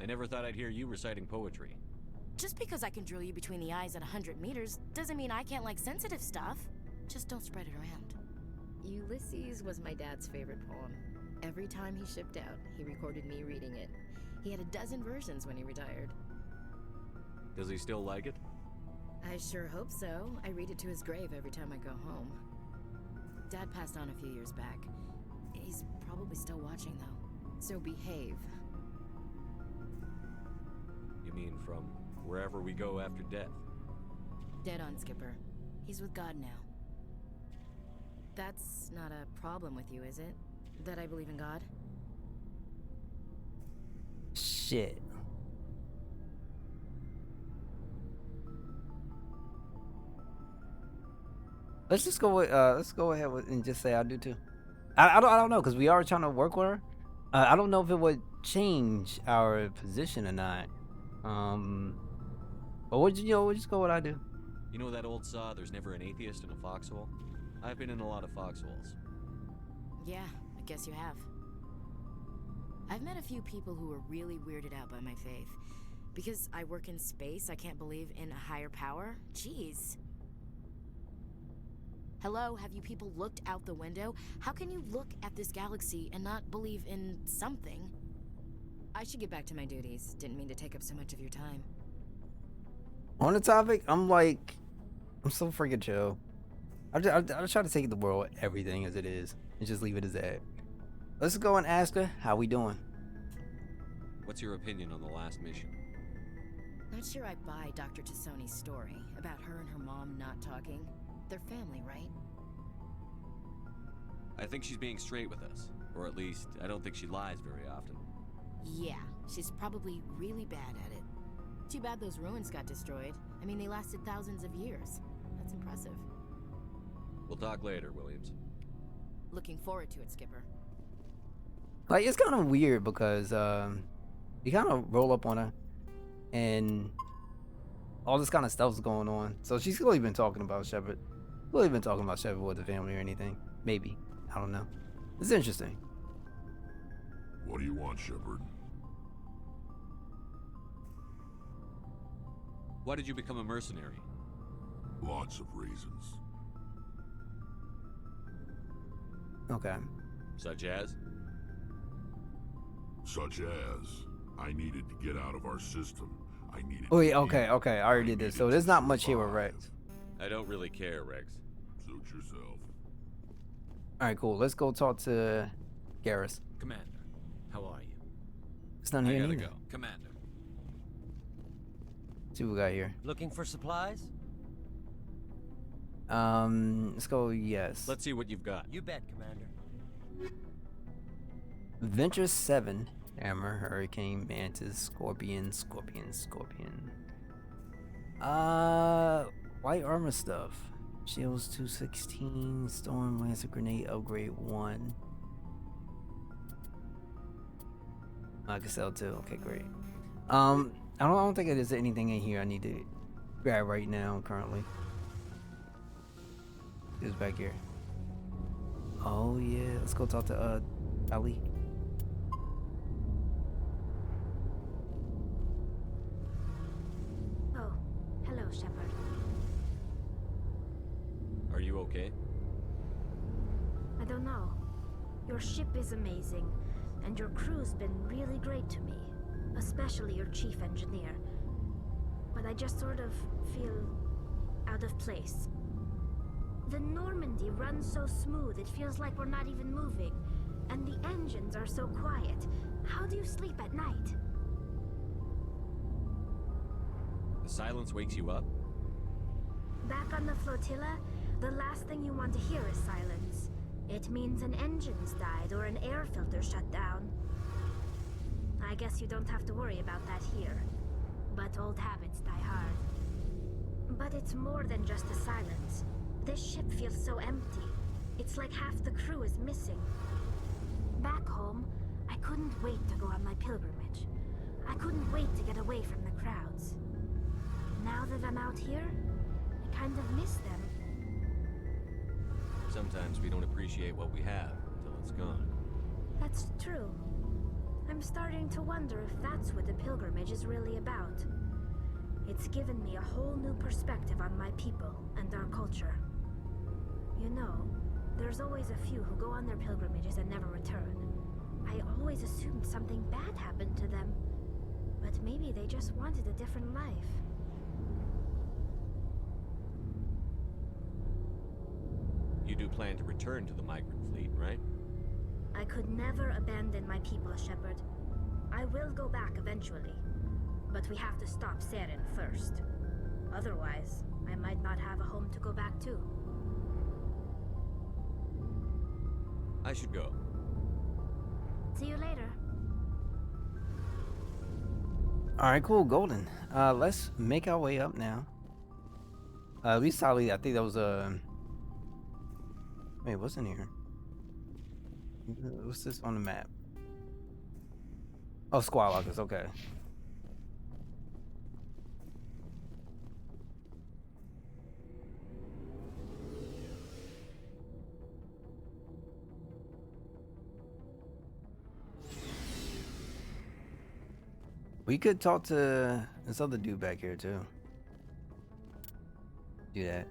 I never thought I'd hear you reciting poetry. Just because I can drill you between the eyes at 100 meters doesn't mean I can't like sensitive stuff. Just don't spread it around. Ulysses was my dad's favorite poem. Every time he shipped out, he recorded me reading it. He had a dozen versions when he retired. Does he still like it? I sure hope so. I read it to his grave every time I go home. Dad passed on a few years back. He's probably still watching, though. So behave. You mean from wherever we go after death? Dead on, Skipper. He's with God now. That's not a problem with you, is it? That I believe in God? Shit. Let's just go with let's go ahead and just say I do too. I don't know, because we are trying to work with her. I don't know if it would change our position or not. But we'll just go what I do. You know that old saw, there's never an atheist in a foxhole? I've been in a lot of foxholes. Yeah, I guess you have. I've met a few people who are really weirded out by my faith. Because I work in space, I can't believe in a higher power? Jeez. Hello, have you people looked out the window? How can you look at this galaxy and not believe in something? I should get back to my duties. Didn't mean to take up so much of your time. On the topic, I'm so freaking chill. I try to take the world, everything as it is, and just leave it as that. Let's go and ask her how we doing. What's your opinion on the last mission? Not sure I buy Dr. Tassoni's story about her and her mom not talking. They're family, right? I think she's being straight with us. Or at least, I don't think she lies very often. Yeah, she's probably really bad at it. Too bad those ruins got destroyed. I mean, they lasted thousands of years. That's impressive. We'll talk later, Williams. Looking forward to it, Skipper. Like, it's kind of weird because you kind of roll up on her and all this kind of stuff's going on. So she's really been talking about Shepard. Really been talking about Shepard with the family or anything. Maybe. I don't know. It's interesting. What do you want, Shepard? Why did you become a mercenary? Lots of reasons. Okay. Such as? Such as, I needed to get out of our system. I needed Oh, to yeah, eat. okay. I already did this. So there's not much here with Rex. I don't really care, Rex. Suit yourself. Alright, cool. Let's go talk to Garrus. Commander, how are you? It's not I here gotta neither. go. Commander. See what we got here. Looking for supplies? Let's go, yes. Let's see what you've got. You bet, Commander. Venture 7. Hammer, Hurricane, Mantis, Scorpion. White armor stuff. Shields 216, Storm Lancer Grenade upgrade 1. I can sell 2. Okay, great. I don't think there's anything in here I need to grab right now currently. Who's back here? Oh yeah, let's go talk to Ali. Oh, hello, Shepard. Are you okay? I don't know. Your ship is amazing, and your crew's been really great to me, especially your chief engineer. But I just sort of feel out of place. The Normandy runs so smooth, it feels like we're not even moving. And the engines are so quiet. How do you sleep at night? The silence wakes you up? Back on the flotilla, the last thing you want to hear is silence. It means an engine's died or an air filter shut down. I guess you don't have to worry about that here. But old habits die hard. But it's more than just the silence. This ship feels so empty. It's like half the crew is missing. Back home, I couldn't wait to go on my pilgrimage. I couldn't wait to get away from the crowds. Now that I'm out here, I kind of miss them. Sometimes we don't appreciate what we have until it's gone. That's true. I'm I'm starting to wonder if that's what the pilgrimage is really about. It's given me a whole new perspective on my people and our culture. You know, there's always a few who go on their pilgrimages and never return. I always assumed something bad happened to them, but maybe they just wanted a different life. You do plan to return to the migrant fleet, right? I could never abandon my people, Shepard. I will go back eventually, but we have to stop Saren first. Otherwise, I might not have a home to go back to. I should go. See you later. Alright, cool, Golden. Let's make our way up now. We solidly, I think that was wait, what's in here? What's this on the map? Oh, squad lockers, okay. We could talk to this other dude back here too. Do that.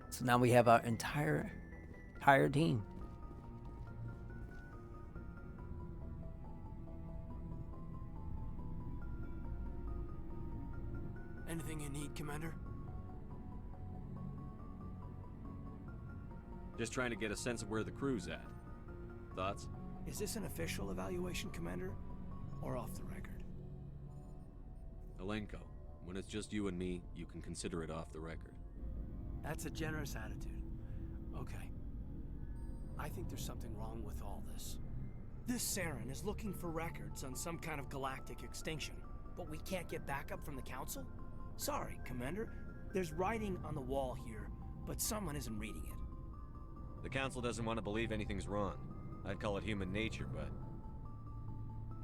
So now we have our entire team. Anything you need, Commander? Just trying to get a sense of where the crew's at. Thoughts? Is this an official evaluation, Commander? Or off the record? Alenko, when it's just you and me, you can consider it off the record. That's a generous attitude. Okay. I think there's something wrong with all this. This Saren is looking for records on some kind of galactic extinction, but we can't get backup from the Council? Sorry, Commander. There's writing on the wall here, but someone isn't reading it. The Council doesn't want to believe anything's wrong. I'd call it human nature, but...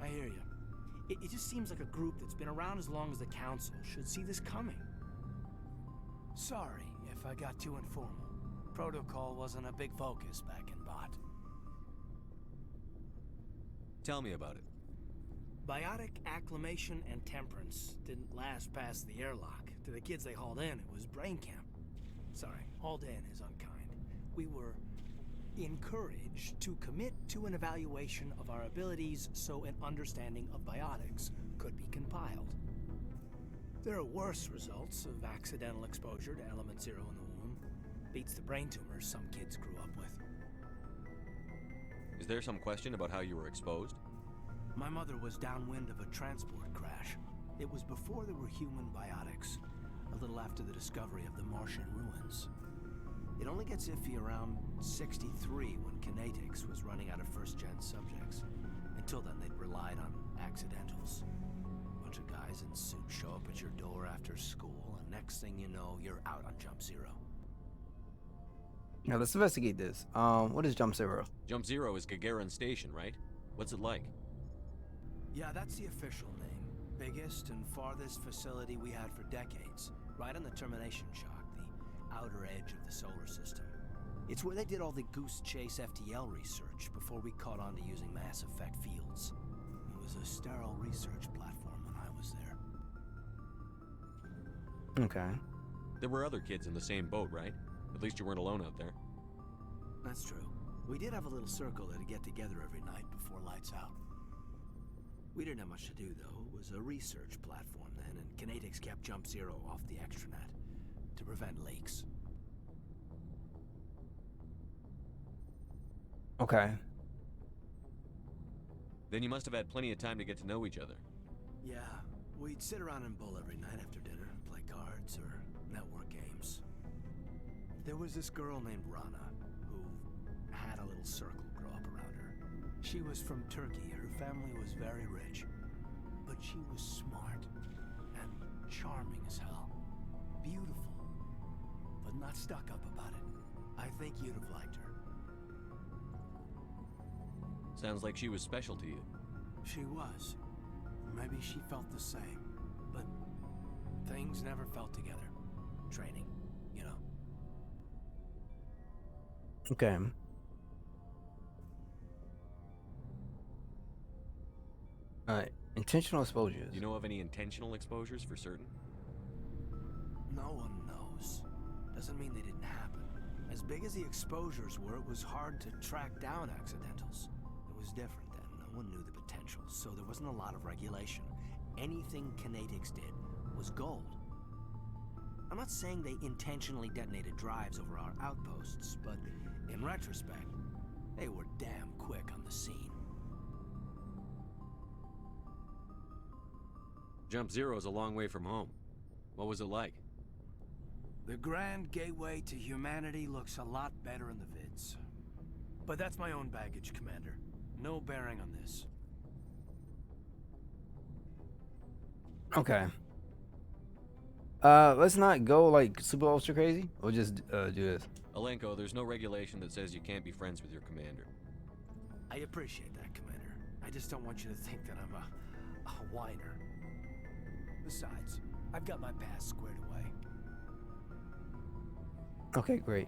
I hear you. It just seems like a group that's been around as long as the Council should see this coming. Sorry if I got too informal. Protocol wasn't a big focus back in Bot. Tell me about it. Biotic acclimation and temperance didn't last past the airlock. To the kids they hauled in, it was brain camp. Sorry, hauled in is unkind. We were encouraged to commit to an evaluation of our abilities so an understanding of biotics could be compiled. There are worse results of accidental exposure to element zero in the womb. Beats the brain tumors some kids grew up with. Is there some question about how you were exposed? My mother was downwind of a transport crash. It was before there were human biotics, a little after the discovery of the Martian ruins. It only gets iffy around 63 when kinetics was running out of first-gen subjects. Until then, they'd relied on accidentals. Bunch of guys in suits show up at your door after school, and next thing you know, you're out on Jump Zero. Now let's investigate this. What is Jump Zero? Jump Zero is Gagarin Station, right? What's it like? Yeah, that's the official name. Biggest and farthest facility we had for decades. Right on the termination shock, the outer edge of the solar system. It's where they did all the Goose Chase FTL research before we caught on to using Mass Effect fields. It was a sterile research platform when I was there. Okay. There were other kids in the same boat, right? At least you weren't alone out there. That's true. We did have a little circle that'd get together every night before lights out. We didn't have much to do, though. It was a research platform then, and kinetics kept Jump Zero off the extranet to prevent leaks. Okay. Then you must have had plenty of time to get to know each other. Yeah, we'd sit around and bull every night after dinner, play cards or network games. There was this girl named Rana, who had a little circle grow up around her. She was from Turkey. Her family was very rich. But she was smart and charming as hell. Beautiful, but not stuck up about it. I think you'd have liked her. Sounds like she was special to you. She was. Maybe she felt the same. But things never felt together. Training, you know. Okay. Alright, intentional exposures. Do you know of any intentional exposures for certain? No one knows. Doesn't mean they didn't happen. As big as the exposures were, it was hard to track down accidentals. It was different then. No one knew the potential, so there wasn't a lot of regulation. Anything Kinetics did was gold. I'm not saying they intentionally detonated drives over our outposts, but in retrospect, they were damn quick on the scene. Jump Zero is a long way from home. What was it like? The grand gateway to humanity looks a lot better in the vids. But that's my own baggage, Commander. No bearing on this. Okay. Let's not go like super ultra crazy. We'll just do this. Alenko, there's no regulation that says you can't be friends with your commander. I appreciate that, Commander. I just don't want you to think that I'm a whiner. Besides, I've got my past squared away. Okay, great.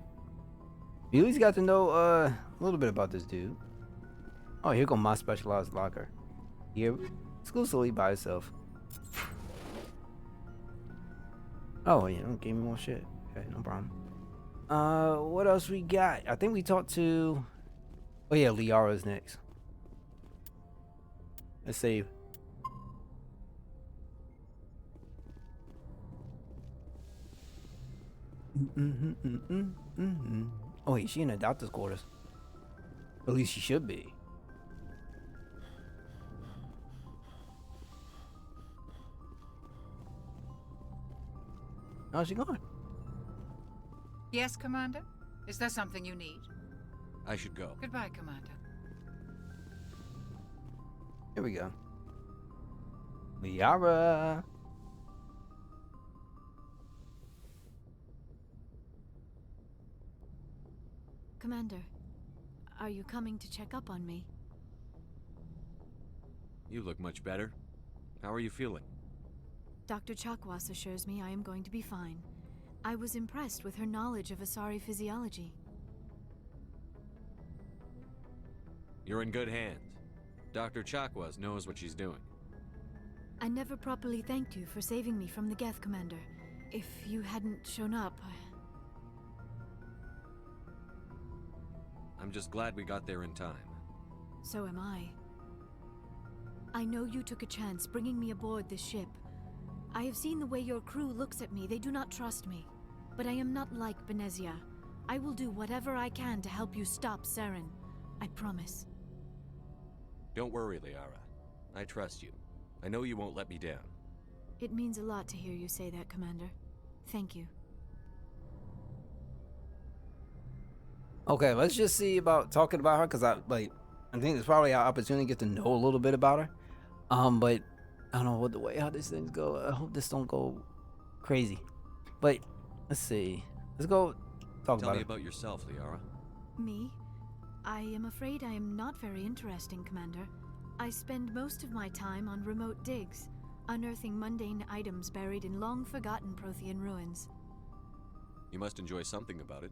You at least got to know a little bit about this dude. Oh, here go my specialized locker. Here, exclusively by itself. Oh, yeah, gave me more shit. Okay, no problem. What else we got? I think we talked to... Oh yeah, Liara's next. Let's save. Oh wait, she in the doctor's quarters. At least she should be. How's she going? Yes, Commander? Is there something you need? I should go. Goodbye, Commander. Here we go. Liara. Commander, are you coming to check up on me? You look much better. How are you feeling? Dr. Chakwas assures me I am going to be fine. I was impressed with her knowledge of Asari physiology. You're in good hands. Dr. Chakwas knows what she's doing. I never properly thanked you for saving me from the Geth, Commander. If you hadn't shown up, I'm just glad we got there in time. so am I. I know you took a chance bringing me aboard this ship. I have seen the way your crew looks at me. They do not trust me. But I am not like Benezia. I will do whatever I can to help you stop Saren. I promise. Don't worry, Liara. I trust you. I know you won't let me down. It means a lot to hear you say that, Commander. Thank you. Okay, let's just see about talking about her, because I think it's probably our opportunity to get to know a little bit about her. But I don't know what the way how these things go. I hope this don't go crazy. But let's see. Let's go talk Tell about me it. about yourself, Liara. Me? I am afraid I am not very interesting, Commander. I spend most of my time on remote digs, unearthing mundane items buried in long-forgotten Prothean ruins. You must enjoy something about it.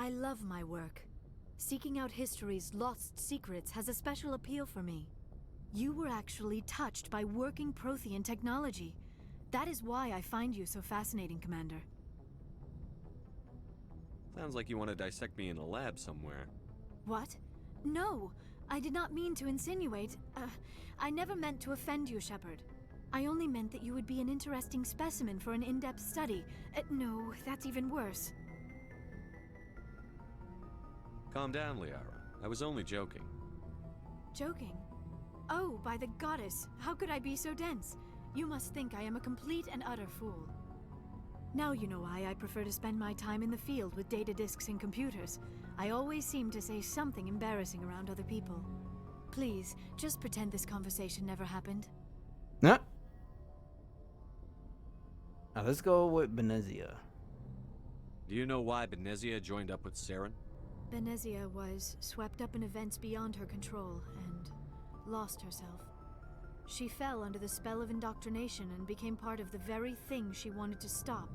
I love my work. Seeking out history's lost secrets has a special appeal for me. You were actually touched by working Prothean technology. That is why I find you so fascinating, Commander. Sounds like you want to dissect me in a lab somewhere. What? No! I did not mean to insinuate. I never meant to offend you, Shepard. I only meant that you would be an interesting specimen for an in-depth study. No, that's even worse. Calm down, Liara. I was only joking. Joking? Oh, by the goddess, how could I be so dense? You must think I am a complete and utter fool. Now you know why I prefer to spend my time in the field with data disks and computers. I always seem to say something embarrassing around other people. Please, just pretend this conversation never happened. Nah. Now let's go with Benezia. Do you know why Benezia joined up with Saren? Benezia was swept up in events beyond her control and lost herself. She fell under the spell of indoctrination and became part of the very thing she wanted to stop.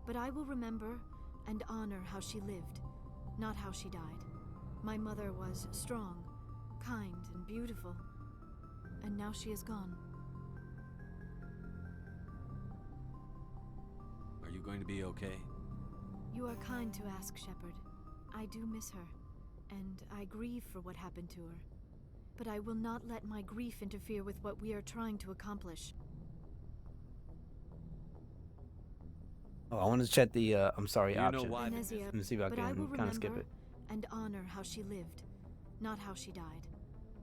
But I will remember and honor how she lived, not how she died. My mother was strong, kind, and beautiful. and now she is gone. Are you going to be okay? You are kind to ask, Shepard. I do miss her, and I grieve for what happened to her. But I will not let my grief interfere with what we are trying to accomplish. Oh, I want to check the I'm sorry Do you know option. why? Venezia, Let me see if I but I will can kind of skip remember it. and honor how she lived, not how she died.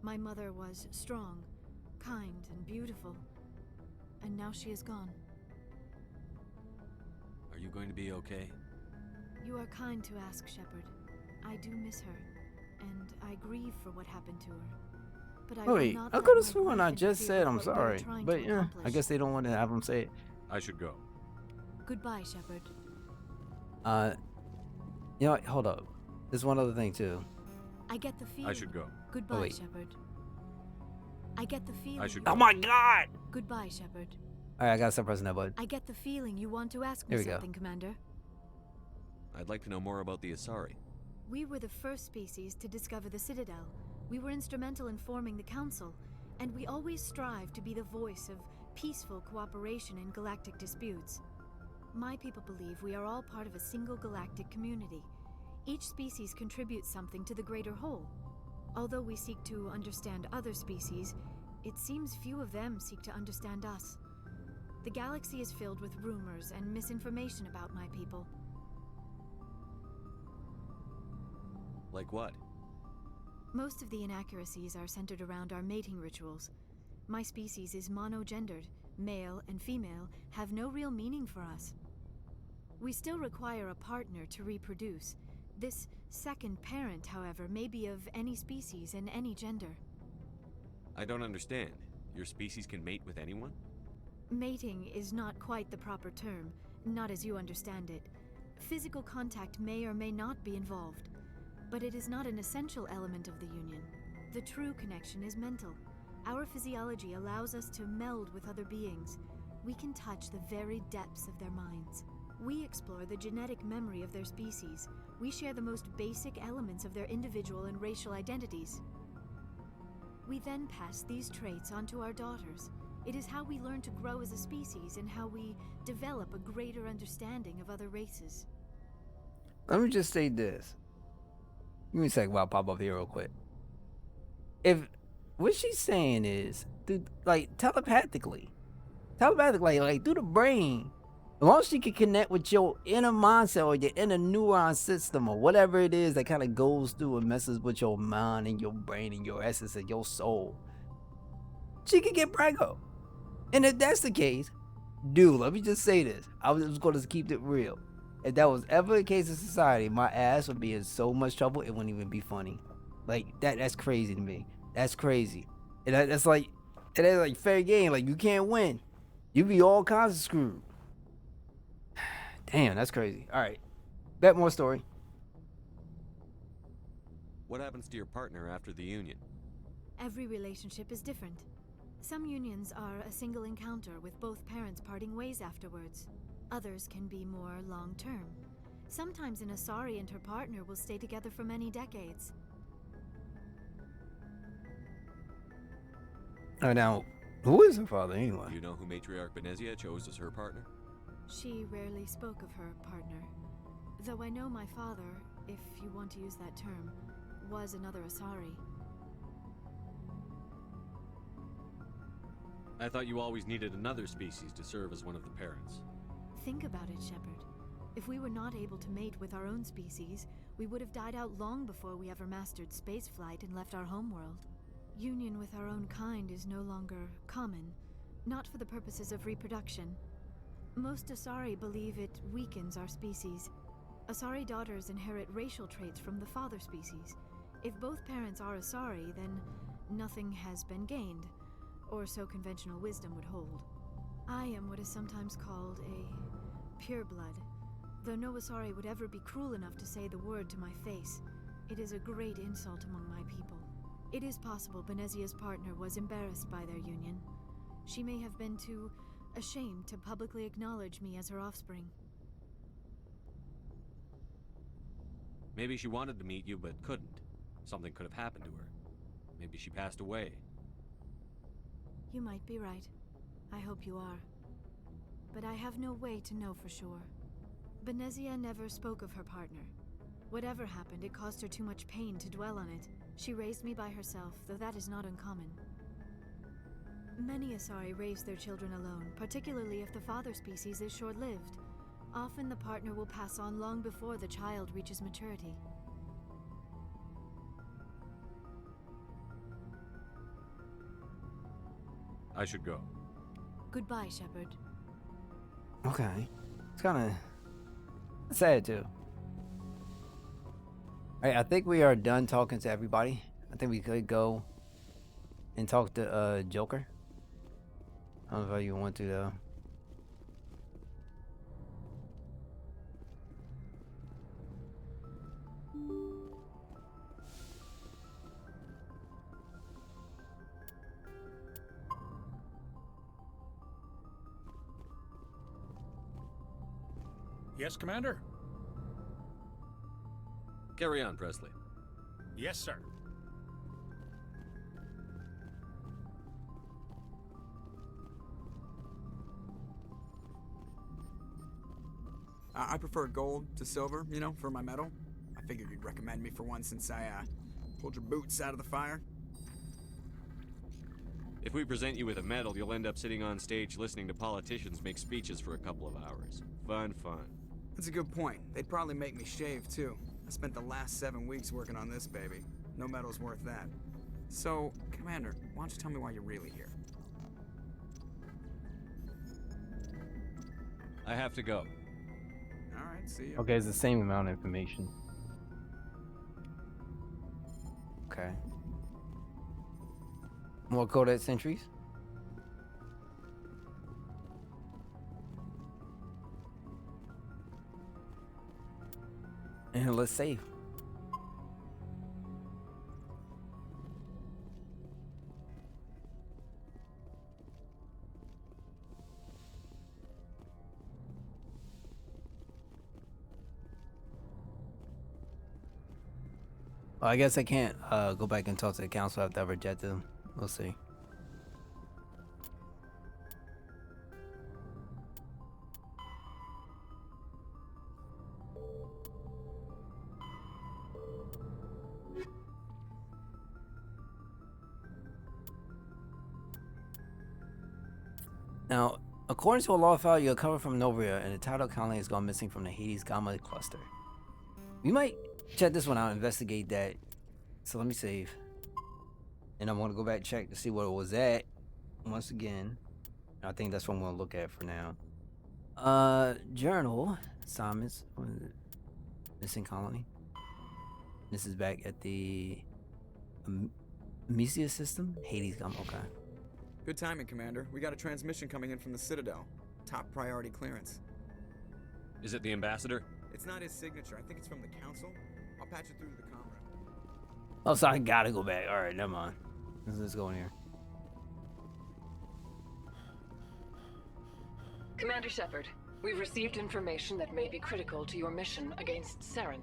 My mother was strong, kind, and beautiful, and now she is gone. Are you going to be okay? You are kind to ask, Shepard. I do miss her, and I grieve for what happened to her. But I Oh will wait, not I let could have my sworn grief I just interfere said with I'm what we are sorry, trying but to yeah, I accomplish. guess they don't want to have him say it. I should go. Goodbye, Shepard. You know what? Hold up. There's one other thing too. I get the feeling. I should go. Goodbye, wait. Shepard. I get the feeling. I should Oh go. my God! Goodbye, Shepard. All right, I gotta stop pressing that button. I get the feeling you want to ask Here me we go. something, Commander. I'd like to know more about the Asari. We were the first species to discover the Citadel. We were instrumental in forming the Council, and we always strive to be the voice of peaceful cooperation in galactic disputes. My people believe we are all part of a single galactic community. Each species contributes something to the greater whole. Although we seek to understand other species, it seems few of them seek to understand us. The galaxy is filled with rumors and misinformation about my people. Like what? Most of the inaccuracies are centered around our mating rituals. My species is monogendered. Male and female have no real meaning for us. We still require a partner to reproduce. This second parent, however, may be of any species and any gender. I don't understand. Your species can mate with anyone? Mating is not quite the proper term, not as you understand it. Physical contact may or may not be involved, but it is not an essential element of the union. The true connection is mental. Our physiology allows us to meld with other beings. We can touch the very depths of their minds. We explore the genetic memory of their species. We share the most basic elements of their individual and racial identities. We then pass these traits onto our daughters. It is how we learn to grow as a species and how we develop a greater understanding of other races. Let me just say this. Give me a second while I pop up here real quick. If what she's saying is, like telepathically, like through the brain, as long as she can connect with your inner mindset or your inner neuron system or whatever it is that kind of goes through and messes with your mind and your brain and your essence and your soul, she can get preggo. And if that's the case, dude, let me just say this. I was just going to keep it real. If that was ever the case in society, my ass would be in so much trouble, it wouldn't even be funny. Like, that's crazy to me. That's crazy. And that's like fair game. Like, you can't win. You be all kinds of screwed. Damn, that's crazy. All right. Bet more story. What happens to your partner after the union? Every relationship is different. Some unions are a single encounter with both parents parting ways afterwards. Others can be more long-term. Sometimes an Asari and her partner will stay together for many decades. Now, who is her father anyway? Do you know who Matriarch Benezia chose as her partner? She rarely spoke of her partner. Though I know my father, if you want to use that term, was another Asari. I thought you always needed another species to serve as one of the parents. Think about it, Shepard. If we were not able to mate with our own species, we would have died out long before we ever mastered spaceflight and left our homeworld. Union with our own kind is no longer common, not for the purposes of reproduction. Most Asari believe it weakens our species. Asari daughters inherit racial traits from the father species. If both parents are Asari, then nothing has been gained, or so conventional wisdom would hold. I am what is sometimes called a pureblood, though no Asari would ever be cruel enough to say the word to my face. It is a great insult among my people. It is possible Benezia's partner was embarrassed by their union. She may have been too ashamed to publicly acknowledge me as her offspring. Maybe she wanted to meet you but couldn't. Something could have happened to her. Maybe she passed away. You might be right. I hope you are. But I have no way to know for sure. Benezia never spoke of her partner. Whatever happened, it caused her too much pain to dwell on it. She raised me by herself, though that is not uncommon. Many Asari raise their children alone, particularly if the father species is short-lived. Often the partner will pass on long before the child reaches maturity. I should go. Goodbye, Shepard. Okay. It's kind of sad too. Alright, I think we are done talking to everybody. I think we could go and talk to Joker. I don't know if you want to though. Yes, Commander? Carry on, Presley. Yes, sir. I prefer gold to silver, you know, for my medal. I figured you'd recommend me for one since I pulled your boots out of the fire. If we present you with a medal, you'll end up sitting on stage listening to politicians make speeches for a couple of hours. Fun. That's a good point. They'd probably make me shave, too. I spent the last 7 weeks working on this baby. No medal's worth that. So, Commander, why don't you tell me why you're really here? I have to go. Alright, see ya. Okay, it's the same amount of information. Okay. More Codex entries? And let's save. Well, I guess I can't go back and talk to the council after I reject them. We'll see. Now, according to a log file, you're covered from Novria, and the title colony has gone missing from the Hades Gamma cluster. We might check this one out, investigate that. So let me save. And I'm gonna go back and check to see what it was at once again. I think that's what I'm gonna look at for now. Journal assignments. What is it? Missing colony. This is back at the Amicia system. Hades Gamma. Okay. Good timing, Commander. We got a transmission coming in from the Citadel. Top priority clearance. Is it the ambassador? It's not his signature. I think it's from the Council. I'll patch it through to the comm room. Oh, so I gotta go back. Alright, never mind. Let's go in here. Commander Shepard, we've received information that may be critical to your mission against Saren.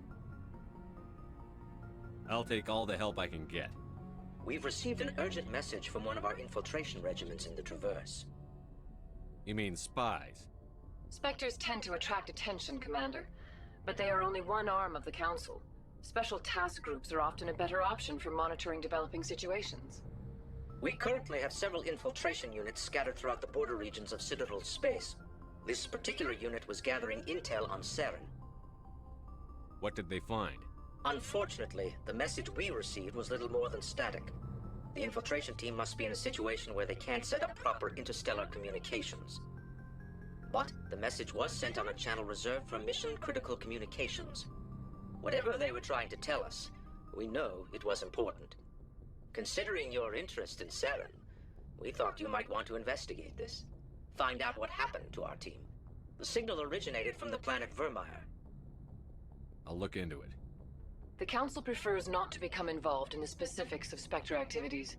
I'll take all the help I can get. We've received an urgent message from one of our infiltration regiments in the Traverse. You mean spies? Spectres tend to attract attention, Commander, but they are only one arm of the Council. Special task groups are often a better option for monitoring developing situations. We currently have several infiltration units scattered throughout the border regions of Citadel space. This particular unit was gathering intel on Saren. What did they find? Unfortunately, the message we received was little more than static. The infiltration team must be in a situation where they can't set up proper interstellar communications. But the message was sent on a channel reserved for mission-critical communications. Whatever they were trying to tell us, we know it was important. Considering your interest in Saren, we thought you might want to investigate this. Find out what happened to our team. The signal originated from the planet Vermeer. I'll look into it. The Council prefers not to become involved in the specifics of Spectre activities.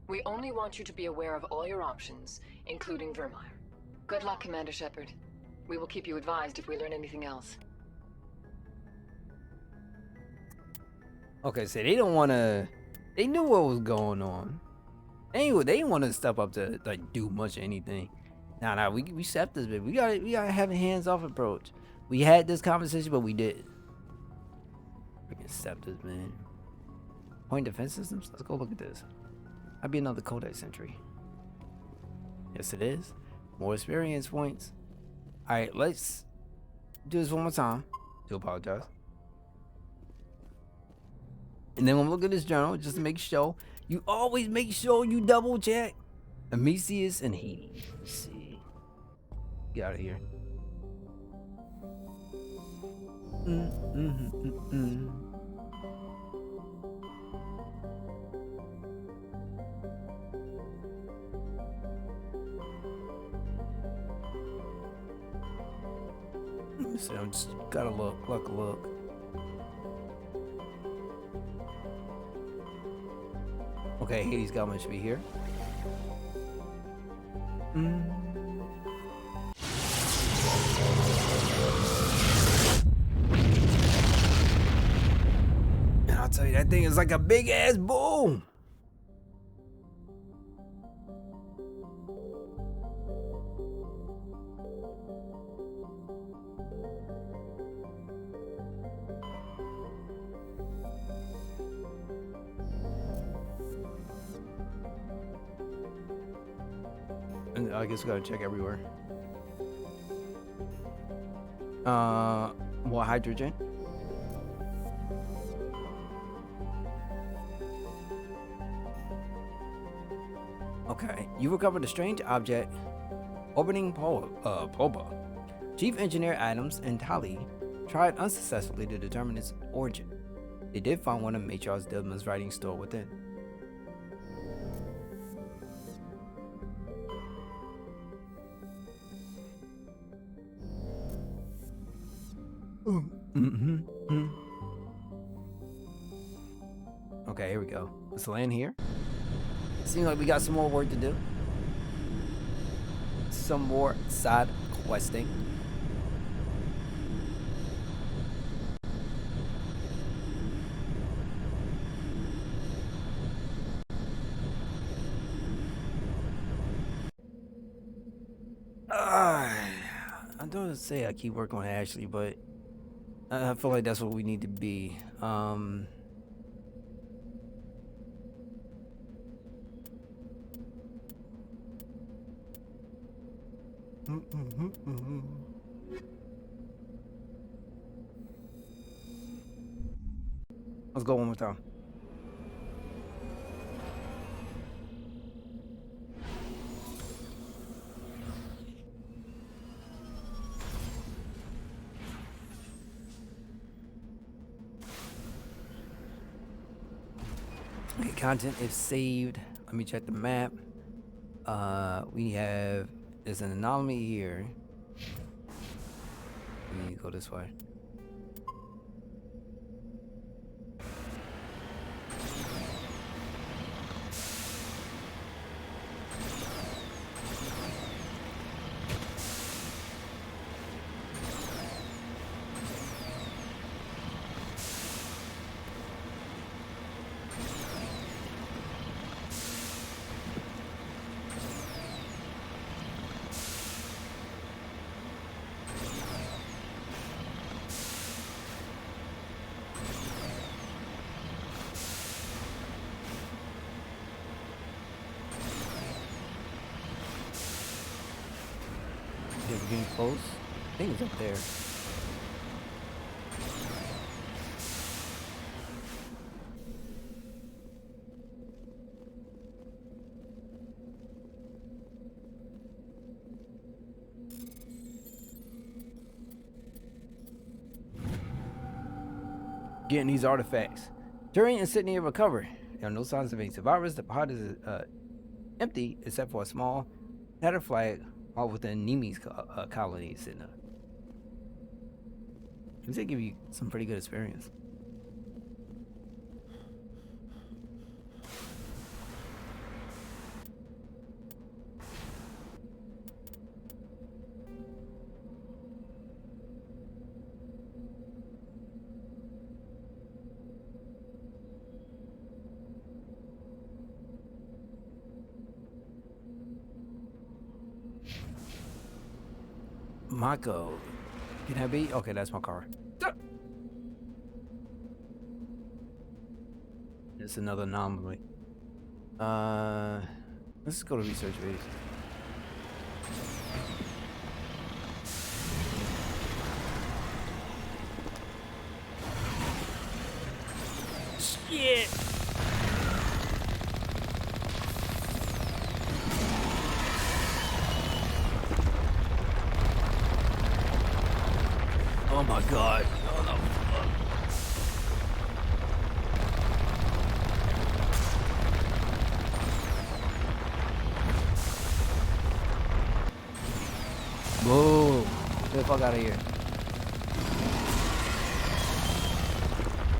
We only want you to be aware of all your options, including Vermeer. Good luck, Commander Shepard. We will keep you advised if we learn anything else. Okay, so they don't want to... They knew what was going on. Anyway, they didn't want to step up to like do much of anything. Nah, we stepped this bit. We gotta have a hands-off approach. We had this conversation, but we didn't. Freaking scepters, man. Point defense systems? Let's go look at this. Might be another codex entry. Yes, it is. More experience points. Alright, let's do this one more time. Do apologize. And then we'll look at this journal just to make sure. You always make sure you double check. Amiceus and Hades. Let's see. Get out of here. Let me see, I'm just gotta look. Okay, Hades Goblin should be here. And I'll tell you, that thing is like a big ass boom. And I guess we gotta check everywhere. More hydrogen. Okay, you recovered a strange object orbiting Pulba. Chief Engineer Adams and Tali tried unsuccessfully to determine its origin. They did find one of Matriarch Dillman's writings stored within. Okay, here we go. Let's land here. Seems like we got some more work to do. Some more side questing. I don't say I keep working on Ashley, but I feel like that's what we need to be. Let's go one more time. Okay, content is saved. Let me check the map. There's an anomaly here. We go this way. We're getting close. I think it's up there. Getting these artifacts. Turing and Sydney have recovered. There are no signs of any survivors. The pod is empty except for a small tattered flag all within Nemi's colony sitting there. They give you some pretty good experience. Mako. Can that be? Okay, that's my car. It's another anomaly. Let's go to research base. Shit! Oh my god. Oh no. Whoa. Get the fuck out of here.